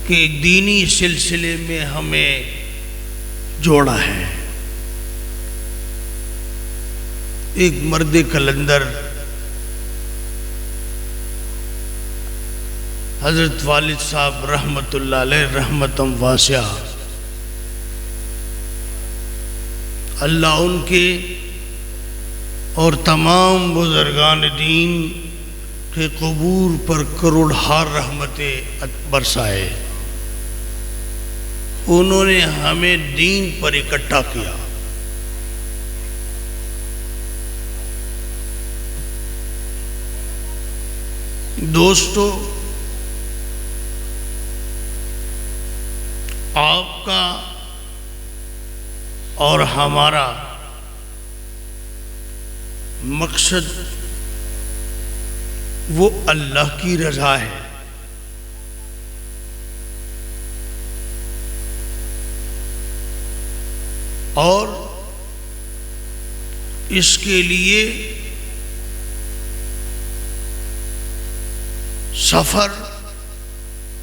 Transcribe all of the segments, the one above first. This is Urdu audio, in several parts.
کہ دینی سلسلے میں ہمیں جوڑا ہے۔ ایک مرد کلندر حضرت والد صاحب رحمت اللہ علیہ رحمتم واسعہ، اللہ ان کے اور تمام بزرگان دین کے قبور پر کروڑہار رحمتیں برسائے۔ انہوں نے ہمیں دین پر اکٹھا کیا۔ دوستو، آپ کا اور ہمارا مقصد وہ اللہ کی رضا ہے۔ اور اس کے لیے سفر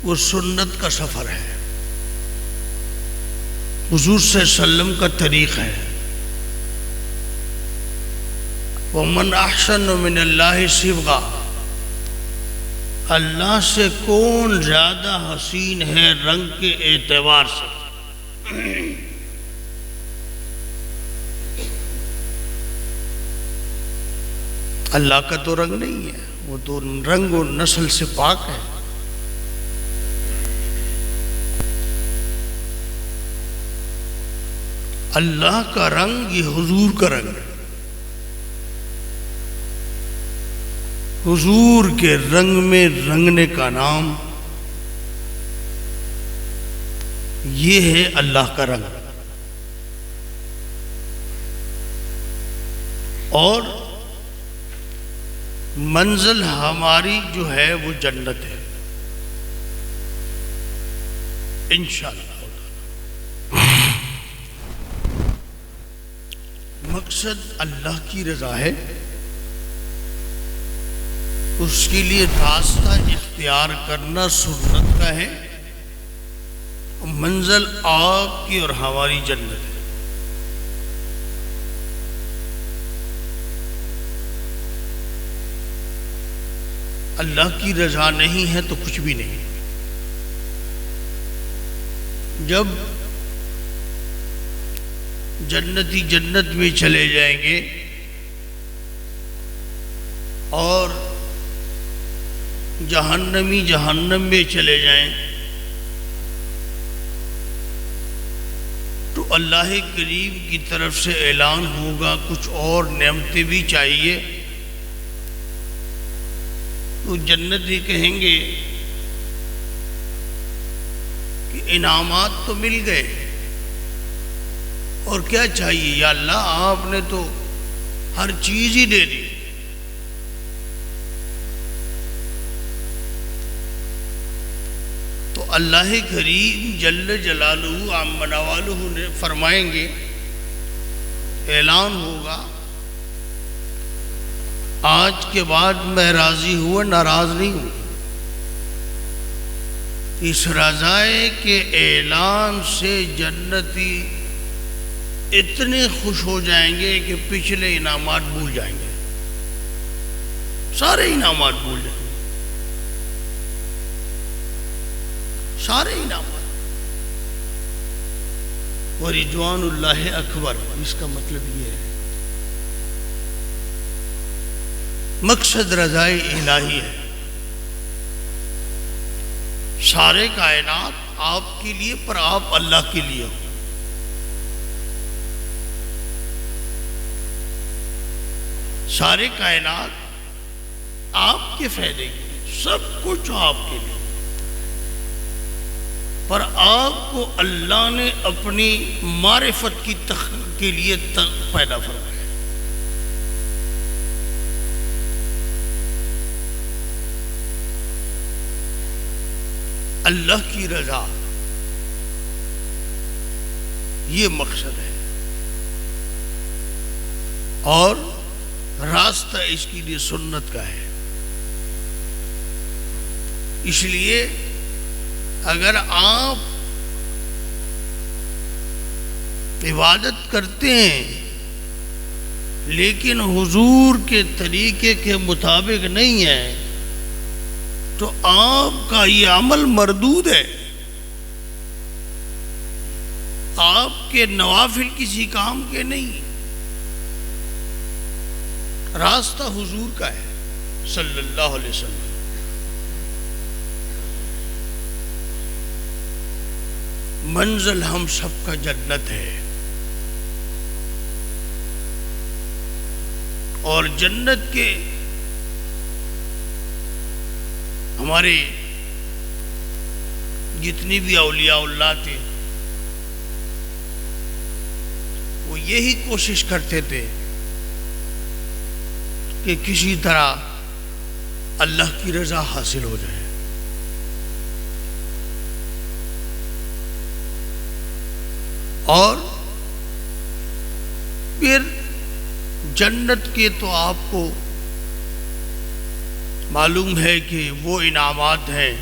وہ سنت کا سفر ہے، حضور صلی اللہ علیہ وسلم کا طریق ہے۔ وَمَنْ أَحْسَنُ مِنَ اللَّهِ صِبْغًا، اللہ سے کون زیادہ حسین ہے رنگ کے اعتبار سے؟ اللہ کا تو رنگ نہیں ہے، وہ تو رنگ و نسل سے پاک ہے۔ اللہ کا رنگ یہ حضور کا رنگ ہے۔ حضور کے رنگ میں رنگنے کا نام یہ ہے اللہ کا رنگ۔ اور منزل ہماری جو ہے وہ جنت ہے انشاءاللہ۔ مقصد اللہ کی رضا ہے، اس کے لیے راستہ اختیار کرنا سنت کا ہے، منزل آپ کی اور ہماری جنت ہے۔ اللہ کی رضا نہیں ہے تو کچھ بھی نہیں۔ جب جنتی جنت میں چلے جائیں گے اور جہنمی جہنم میں چلے جائیں تو اللہ کریم کی طرف سے اعلان ہوگا کچھ اور نعمتیں بھی چاہیے، تو جنتی کہیں گے کہ انعامات تو مل گئے اور کیا چاہیے یا اللہ، آپ نے تو ہر چیز ہی دے دی۔ تو اللہ کریم جل جلالہ عم نوالہ نے فرمائیں گے، اعلان ہوگا آج کے بعد میں راضی ہوا، ناراض نہیں ہوں۔ اس رضائے کے اعلان سے جنتی اتنے خوش ہو جائیں گے کہ پچھلے انعامات بھول جائیں گے، سارے انعامات بھول جائیں گے، سارے انعامات۔ وَرِضْوَانُ اللَّهِ اکبر، اس کا مطلب یہ ہے مقصد رضائے الہی ہے۔ سارے کائنات آپ کے لیے پر آپ اللہ کے لیے ہو۔ سارے کائنات آپ کے فائدے کے لیے، سب کچھ آپ کے لیے، پر آپ کو اللہ نے اپنی معرفت کی کے لیے پیدا فرمایا۔ اللہ کی رضا یہ مقصد ہے، اور راستہ اس کے لیے سنت کا ہے۔ اس لیے اگر آپ عبادت کرتے ہیں لیکن حضور کے طریقے کے مطابق نہیں ہے تو آپ کا یہ عمل مردود ہے. آپ کے نوافل کسی کام کے نہیں، راستہ حضور کا ہے صلی اللہ علیہ وسلم. منزل ہم سب کا جنت ہے، اور جنت کے ہمارے جتنی بھی اولیاء اللہ تھے وہ یہی کوشش کرتے تھے کہ کسی طرح اللہ کی رضا حاصل ہو جائے. اور پھر جنت کے تو آپ کو معلوم ہے کہ وہ انعامات ہیں.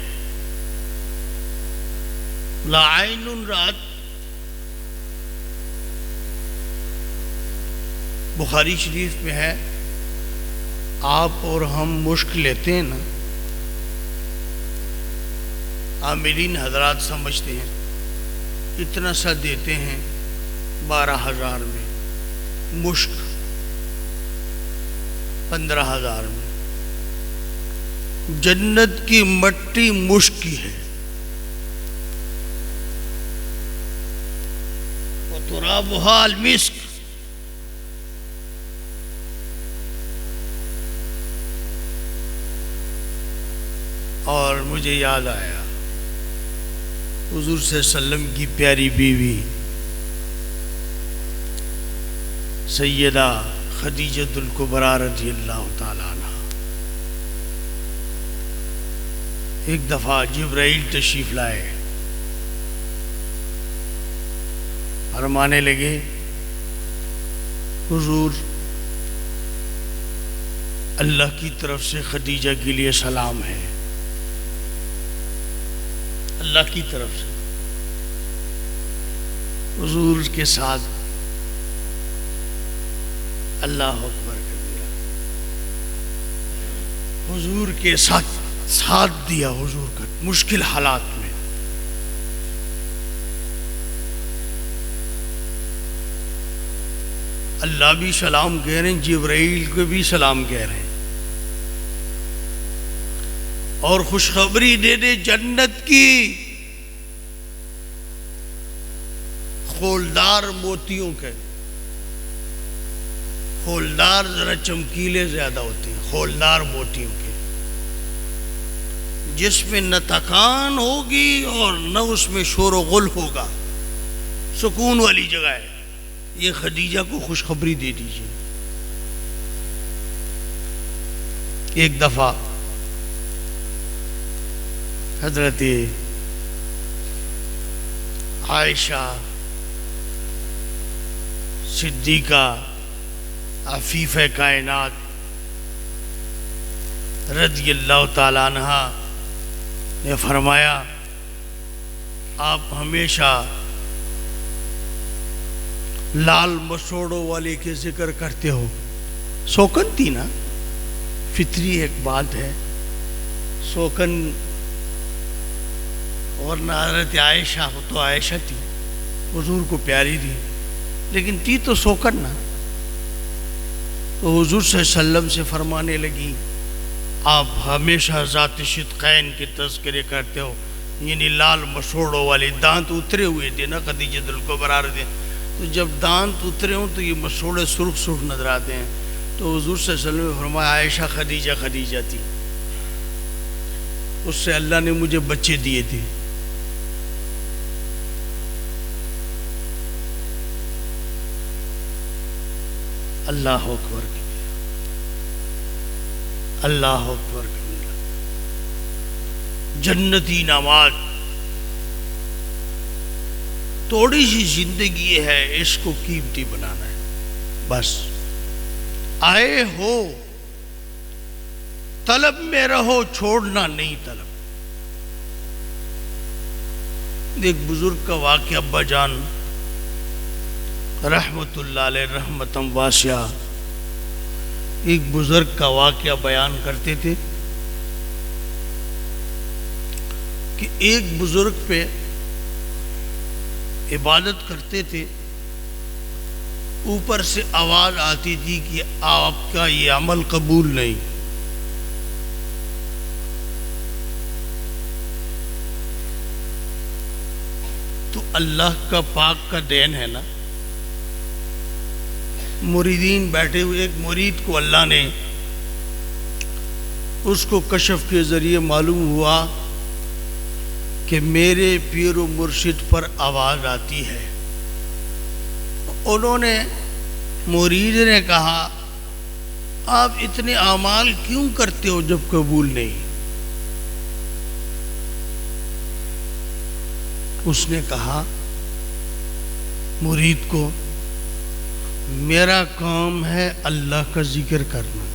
لا عین رات، بخاری شریف میں ہے، آپ اور ہم مشک لیتے ہیں نا، عاملین حضرات سمجھتے ہیں اتنا سا دیتے ہیں 12,000 میں، مشک 15,000 میں. جنت کی مٹی مشک کی ہے. وَتُرَابُهَا الْمِسْكُ، اور مجھے یاد آیا حضور صلی اللہ علیہ وسلم کی پیاری بیوی سیدہ خدیجۃ الکبریٰ رضی اللہ تعالیٰ عنہ. ایک دفعہ جبرائیل تشریف لائے، فرمانے لگے حضور اللہ کی طرف سے خدیجہ کے لیے سلام ہے، اللہ کی طرف سے. حضور کے ساتھ اللہ اکبر کبیرہ، حضور کے ساتھ دیا حضور کا مشکل حالات میں. اللہ بھی سلام کہہ رہے ہیں، جبرائیل کو بھی سلام کہہ رہے ہیں، اور خوشخبری دے دے جنت کی خولدار موتیوں کے. خولدار ذرا چمکیلے زیادہ ہوتے ہیں، خولدار موتیوں کے، جس میں نہ تکان ہوگی اور نہ اس میں شور و غل ہوگا، سکون والی جگہ ہے. یہ خدیجہ کو خوشخبری دے دیجیے. ایک دفعہ حضرت عائشہ صدیقہ عفیفہ کائنات رضی اللہ تعالیٰ عنہ نے فرمایا آپ ہمیشہ لال مسوڑوں والے کے ذکر کرتے ہو. سوکن تھی نا، فطری ایک بات ہے سوکن. اور نہ حضرت عائشہ ہو تو عائشہ تھی، حضور کو پیاری تھی، لیکن تھی تو سوکن نا. تو حضور صلی اللہ علیہ وسلم سے فرمانے لگی آپ ہمیشہ ذات شدقین کے تذکرے کرتے ہو، یعنی لال مسوڑوں والے دانت اترے ہوئے تھے نا خدیجۃ الکبریٰ رضی. تو جب دانت اترے ہوں تو یہ مسوڑے سرخ سرخ نظر آتے ہیں. تو حضور صلی اللہ علیہ وسلم نے فرمایا عائشہ خدیجہ تھی، اس سے اللہ نے مجھے بچے دیے تھے. اللہ اکبر، اللہ اکبر. جنتی نماز، تھوڑی سی زندگی ہے، اس کو قیمتی بنانا ہے. بس آئے ہو طلب میں رہو، چھوڑنا نہیں طلب. ایک بزرگ کا واقعہ ابا جان رحمت اللہ علیہ رحمتم واسعہ ایک بزرگ کا واقعہ بیان کرتے تھے کہ ایک بزرگ پہ عبادت کرتے تھے، اوپر سے آواز آتی تھی کہ آپ کا یہ عمل قبول نہیں۔ تو اللہ کا پاک کا دین ہے نا، مریدین بیٹھے ہوئے، ایک مرید کو اللہ نے اس کو کشف کے ذریعے معلوم ہوا کہ میرے پیر و مرشد پر آواز آتی ہے۔ انہوں نے مرید نے کہا آپ اتنے اعمال کیوں کرتے ہو جب قبول نہیں؟ اس نے کہا مرید کو میرا کام ہے اللہ کا ذکر کرنا،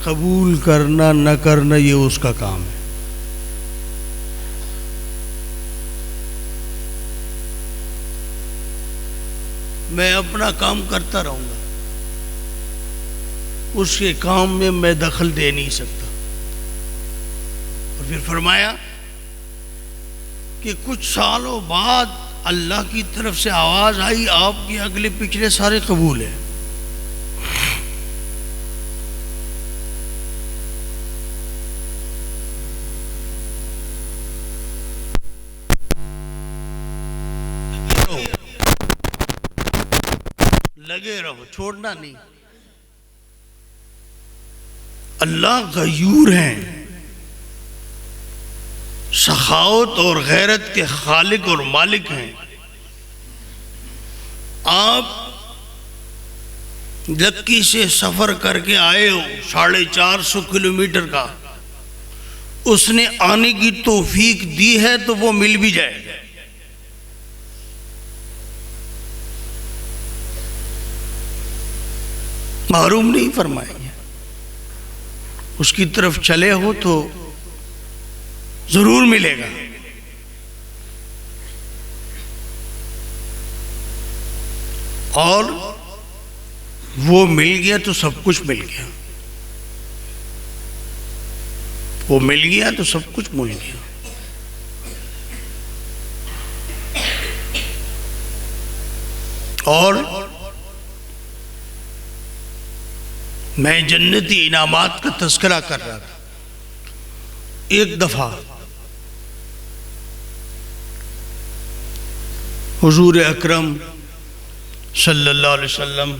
قبول کرنا نہ کرنا یہ اس کا کام ہے۔ میں اپنا کام کرتا رہوں گا، اس کے کام میں میں دخل دے نہیں سکتا۔ اور پھر فرمایا کہ کچھ سالوں بعد اللہ کی طرف سے آواز آئی آپ کے اگلے پچھلے سارے قبول ہیں۔ لگے رہو، چھوڑنا نہیں۔ اللہ غیور ہیں، سخاوت اور غیرت کے خالق اور مالک ہیں۔ آپ لکی سے سفر کر کے آئے ہو 450 کلومیٹر کا، اس نے آنے کی توفیق دی ہے تو وہ مل بھی جائے گا۔ محروم نہیں فرمائیں گے، اس کی طرف چلے ہو تو ضرور ملے گا۔ اور وہ مل گیا تو سب کچھ مل گیا، وہ مل گیا تو سب کچھ مل گیا۔ اور میں جنتی انعامات کا تذکرہ کر رہا تھا۔ ایک دفعہ حضور اکرم صلی اللہ علیہ وسلم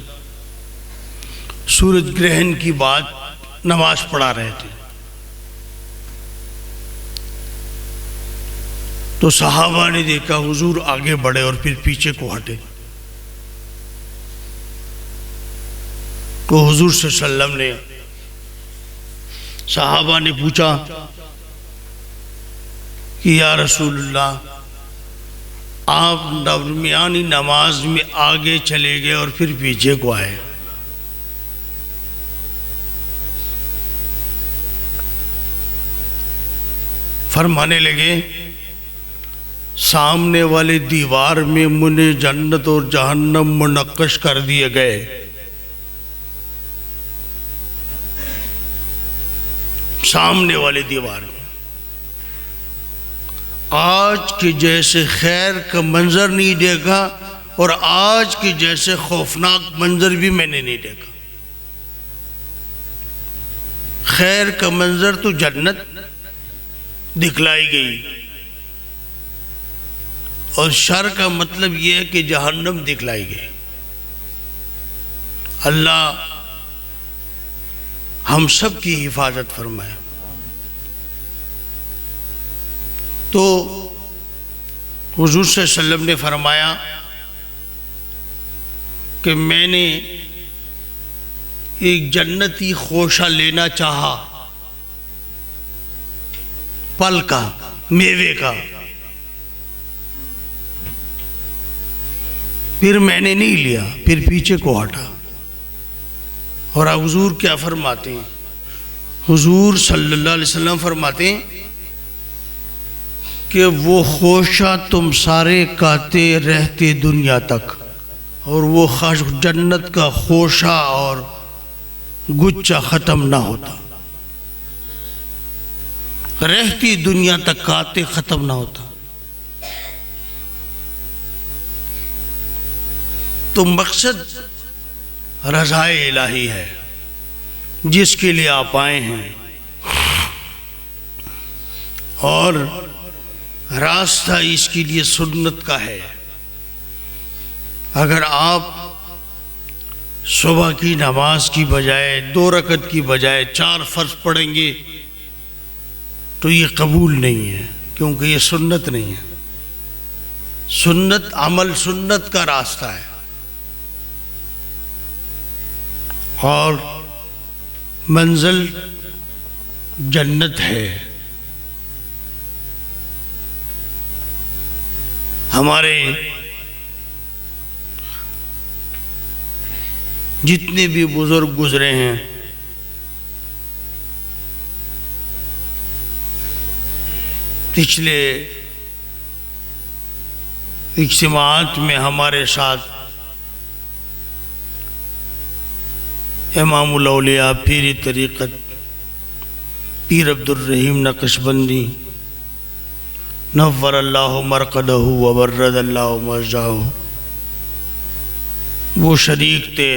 سورج گرہن کی بات نماز پڑھا رہے تھے، تو صحابہ نے دیکھا حضور آگے بڑھے اور پھر پیچھے کو ہٹے، تو حضور صلی اللہ علیہ وسلم نے صحابہ نے پوچھا کہ یا رسول اللہ آپ درمیانی نماز میں آگے چلے گئے اور پھر پیچھے کو آئے، فرمانے لگے سامنے والے دیوار میں منہ جنت اور جہنم منقش کر دیے گئے، سامنے والے دیوار میں آج کے جیسے خیر کا منظر نہیں دیکھا، اور آج کے جیسے خوفناک منظر بھی میں نے نہیں دیکھا۔ خیر کا منظر تو جنت دکھلائی گئی، اور شر کا مطلب یہ ہے کہ جہنم دکھلائی گئی۔ اللہ ہم سب کی حفاظت فرمائے۔ تو حضور صلی اللہ علیہ وسلم نے فرمایا کہ میں نے ایک جنتی خوشہ لینا چاہا، پھل کا، میوے کا، پھر میں نے نہیں لیا، پھر پیچھے کو ہٹا۔ اور حضور کیا فرماتے ہیں؟ حضور صلی اللہ علیہ وسلم فرماتے ہیں کہ وہ خوشہ تم سارے کاتے رہتے دنیا تک، اور وہ جنت کا خوشہ اور گچھا ختم نہ ہوتا، رہتی دنیا تک کاتے ختم نہ ہوتا۔ تو مقصد رضا الہی ہے جس کے لیے آپ آئے ہیں، اور راستہ اس کے لیے سنت کا ہے۔ اگر آپ صبح کی نماز کی بجائے 2 رکعت کی بجائے 4 فرض پڑھیں گے تو یہ قبول نہیں ہے، کیونکہ یہ سنت نہیں ہے۔ سنت عمل سنت کا راستہ ہے، اور منزل جنت ہے۔ ہمارے جتنے بھی بزرگ گزرے ہیں، پچھلے اجتماعات میں ہمارے ساتھ امام الاولیاء پیر طریقت پیر عبد الرحیم نقشبندی نور اللہ مرقدہ وبرد اللہ مرجعہ وہ شریک تھے۔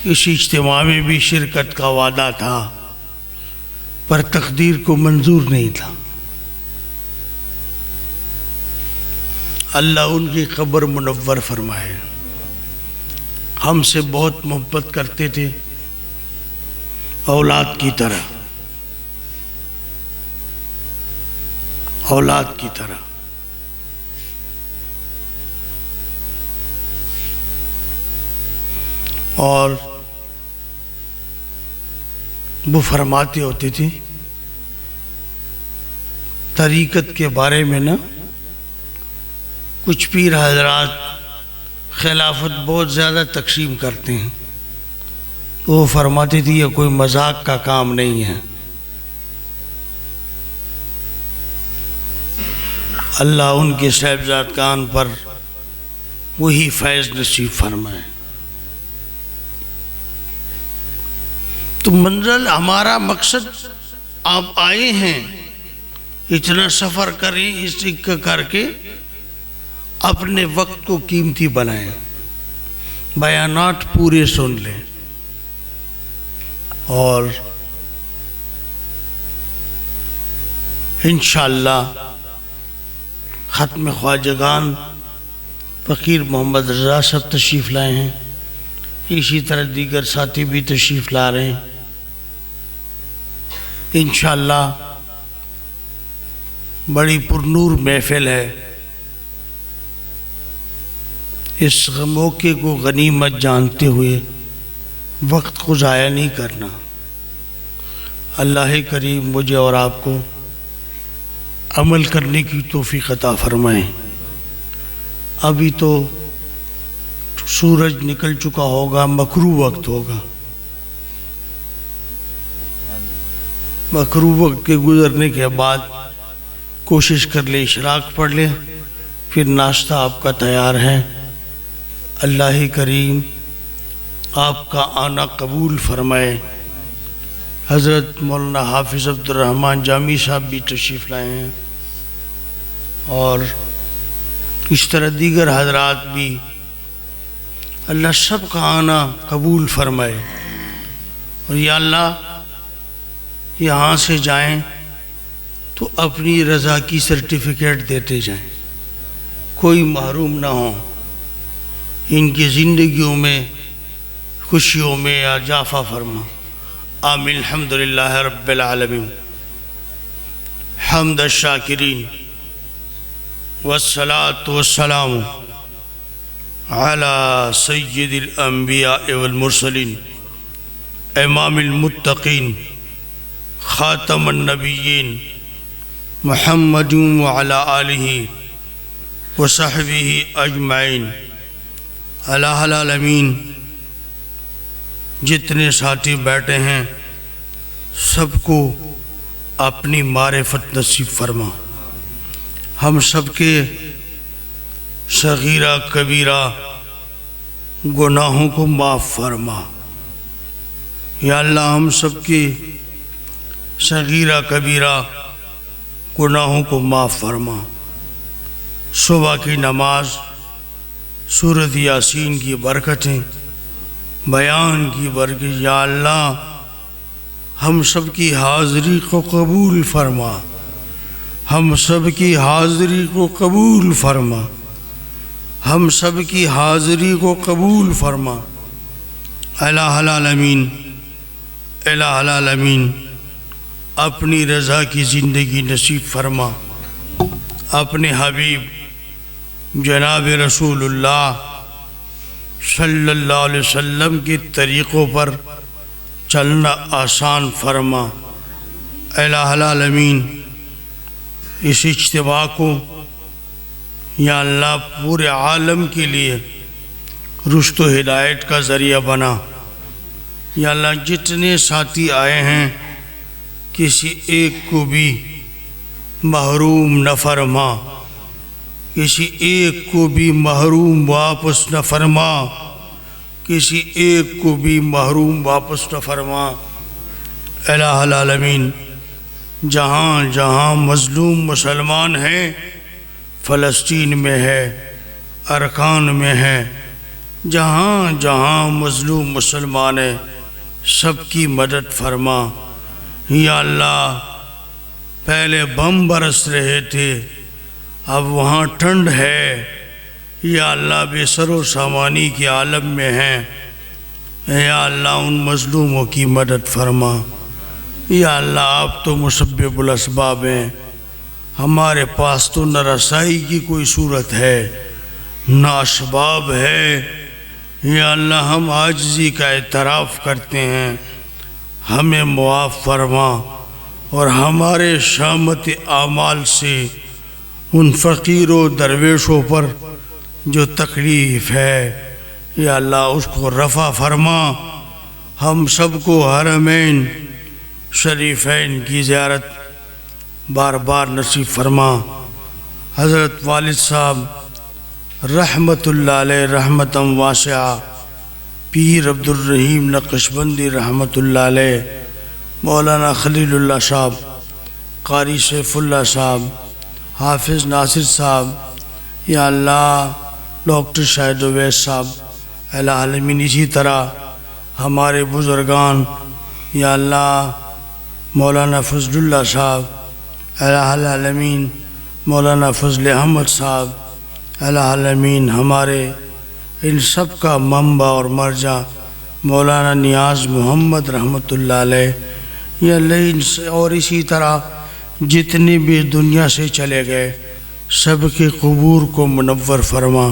اس اجتماع میں بھی شرکت کا وعدہ تھا، پر تقدیر کو منظور نہیں تھا۔ اللہ ان کی قبر منور فرمائے۔ ہم سے بہت محبت کرتے تھے، اولاد کی طرح، اولاد کی طرح۔ اور وہ فرماتے ہوتے تھے طریقت کے بارے میں نا، کچھ پیر حضرات خلافت بہت زیادہ تقسیم کرتے ہیں، تو وہ فرماتے تھے یہ کوئی مذاق کا کام نہیں ہے، اللہ ان کے صاحبزادگان پر وہی فیض نصیب فرمائے۔ تو منزل ہمارا مقصد، آپ آئے ہیں اتنا سفر کریں، اس کر کے اپنے وقت کو قیمتی بنائیں، بیانات پورے سن لیں، اور انشاءاللہ ختم خواجگان فقیر محمد رضا صاحب تشریف لائے ہیں، اسی طرح دیگر ساتھی بھی تشریف لا رہے ہیں۔ انشاءاللہ بڑی پرنور محفل ہے، اس موقع کو غنیمت جانتے ہوئے وقت کو ضائع نہیں کرنا۔ اللہ کریم مجھے اور آپ کو عمل کرنے کی توفیق عطا فرمائے۔ ابھی تو سورج نکل چکا ہوگا، مکروہ وقت ہوگا، مکروہ وقت کے گزرنے کے بعد کوشش کر لے اشراق پڑھ لے، پھر ناشتہ آپ کا تیار ہے۔ اللہ کریم آپ کا آنا قبول فرمائے۔ حضرت مولانا حافظ عبد الرحمن جامی صاحب بھی تشریف لائے ہیں، اور اس طرح دیگر حضرات بھی، اللہ سب کا آنا قبول فرمائے۔ اور یا اللہ یہاں سے جائیں تو اپنی رضا کی سرٹیفکیٹ دیتے جائیں، کوئی محروم نہ ہو، ان کی زندگیوں میں خوشیوں میں اضافہ فرما۔ آمین۔ الحمدللہ رب العالمین، حمد الشاکرین، والصلاة والسلام علی سید الانبیاء والمرسلین، امام المتقین، خاتم النبیین، محمد وعلی آلہ وصحبہ اجمعین۔ الہ العالمین جتنے ساتھی بیٹھے ہیں سب کو اپنی معرفت نصیب فرما، ہم سب کے صغیرہ کبیرہ گناہوں کو معاف فرما۔ یا اللہ ہم سب کی صغیرہ کبیرہ گناہوں کو معاف فرما۔ صبح کی نماز، سورۃ یاسین کی برکتیں، بیان کی برکت، یا اللہ ہم سب کی حاضری کو قبول فرما، ہم سب کی حاضری کو قبول فرما، ہم سب کی حاضری کو قبول فرما۔ الہ العالمین، الہ العالمین اپنی رضا کی زندگی نصیب فرما، اپنے حبیب جناب رسول اللہ صلی اللہ علیہ وسلم کے طریقوں پر چلنا آسان فرما۔ الہ العالمین اس اجتماع کو یا اللہ پورے عالم کے لیے رشد و ہدایت کا ذریعہ بنا۔ یا اللہ جتنے ساتھی آئے ہیں کسی ایک کو بھی محروم نہ فرما، کسی ایک کو بھی محروم واپس نہ فرما، کسی ایک کو بھی محروم واپس نہ فرما۔ الہ العالمین جہاں جہاں مظلوم مسلمان ہیں، فلسطین میں ہے، ارکان میں ہے، جہاں جہاں مظلوم مسلمان ہیں سب کی مدد فرما۔ یا اللہ پہلے بم برس رہے تھے، اب وہاں ٹھنڈ ہے، یا اللہ بے سر و سامانی کے عالم میں ہیں، یا اللہ ان مظلوموں کی مدد فرما۔ یا اللہ آپ تو مسبب الاسباب ہیں، ہمارے پاس تو نہ رسائی کی کوئی صورت ہے نہ اسباب ہے۔ یا اللہ ہم عاجزی کا اعتراف کرتے ہیں، ہمیں معاف فرما، اور ہمارے شامت اعمال سے ان فقیر و درویشوں پر جو تکلیف ہے یا اللہ اس کو رفع فرما۔ ہم سب کو حرمین شریفین کی زیارت بار بار نصیب فرما۔ حضرت والد صاحب رحمت اللہ علیہ رحمتم واسعہ، پیر عبد الرحیم نقشبندی رحمت اللہ علیہ، مولانا خلیل اللہ صاحب، قاری سیف اللہ صاحب، حافظ ناصر صاحب، یا اللہ ڈاکٹر شاہد اویس صاحب، الہ العالمین اسی طرح ہمارے بزرگان، یا اللہ مولانا فضل اللہ صاحب، الہ العالمین مولانا فضل احمد صاحب، الہ العالمین ہمارے ان سب کا منبع اور مرجع مولانا نیاز محمد رحمۃ اللہ علیہ، یا اللہ اور اسی طرح جتنے بھی دنیا سے چلے گئے سب کے قبور کو منور فرما۔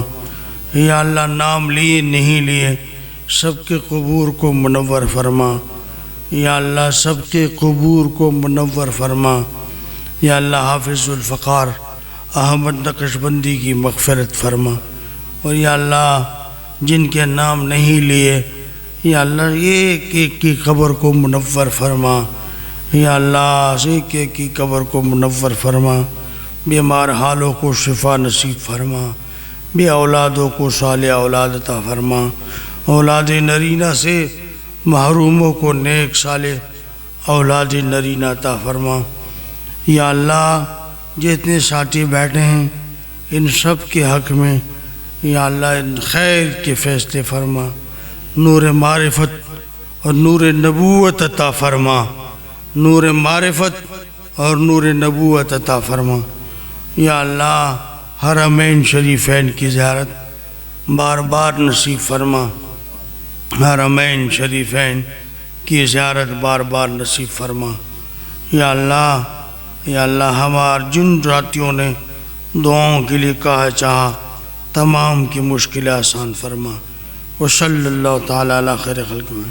یا اللہ نام لیے نہیں لیے سب کے قبور کو منور فرما۔ یا اللہ سب کے قبور کو منور فرما۔ یا اللہ حافظ الفقار احمد نقشبندی کی مغفرت فرما، اور یا اللہ جن کے نام نہیں لیے یا اللہ ایک ایک کی قبر کو منور فرما۔ یا اللہ ایک ایک کی قبر کو منور فرما، بیمار حالوں کو شفا نصیب فرما، بے اولادوں کو صالح اولاد عطا فرما، اولاد نرینہ سے محروموں کو نیک صالح اولاد نرینہ عطا فرما۔ یا اللہ جتنے ساتھی بیٹھے ہیں ان سب کے حق میں یا اللہ ان خیر کے فیصلے فرما، نور معرفت اور نور نبوت عطا فرما، نور معرفت اور نور نبوت عطا فرما۔ یا اللہ حرمین شریفین کی زیارت بار بار نصیب فرما، حرمین شریفین کی زیارت بار بار نصیب فرما۔ یا اللہ ہمار جن راتیوں نے دعاؤں کے لیے کہا چاہا تمام کی مشکلیں آسان فرما۔ وصلی اللہ تعالی علی خیر خلق میں